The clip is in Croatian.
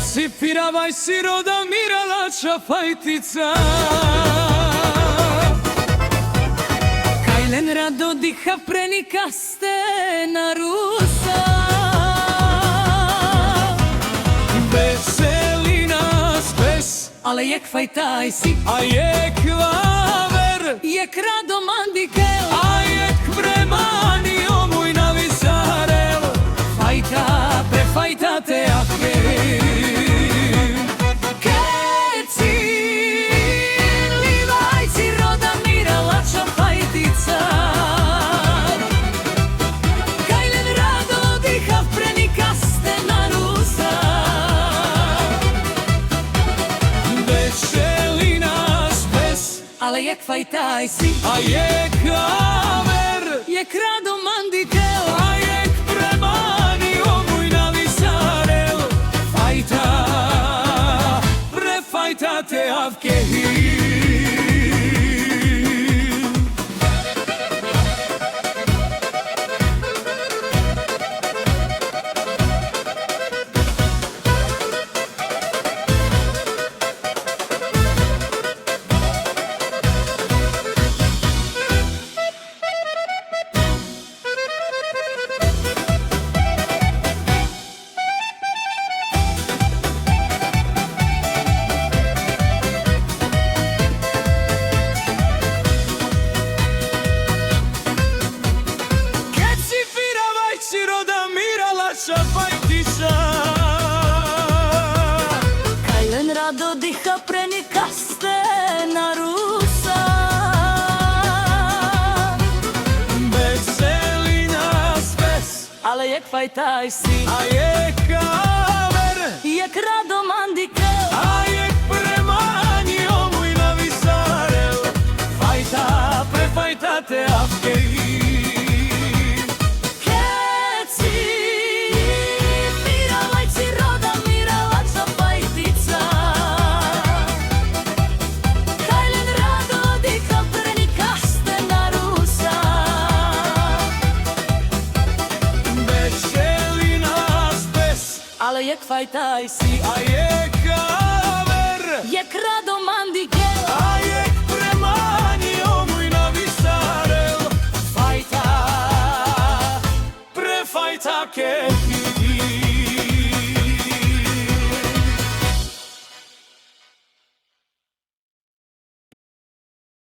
si firavaj si roda miralača fajtica. Kajlen rado diha prenikaste na rusa. Veseli nas pes, ale jek fajtaj si, a jek vaver, jek rado mandikel, a jek vremani omuj na visarel. Fajta, prefajta te ahke. Ale jek fajtaj si, a jek haver, jek rado mandikel, a jek premani omuj na visarel. Fajta, prefajta te avke Kajlen rado diha prenikaste na rusa. Veseli nas ves, ale jek fajtaj si, a jek haver, jek rado mandikel, a jek premani omuj na visarel. Fajta, prefajta te avke. Ale jek fajtaj si, a jek haver, jek rado mandikel, a jek premani omuj na visarel. Fajta, prefajta ke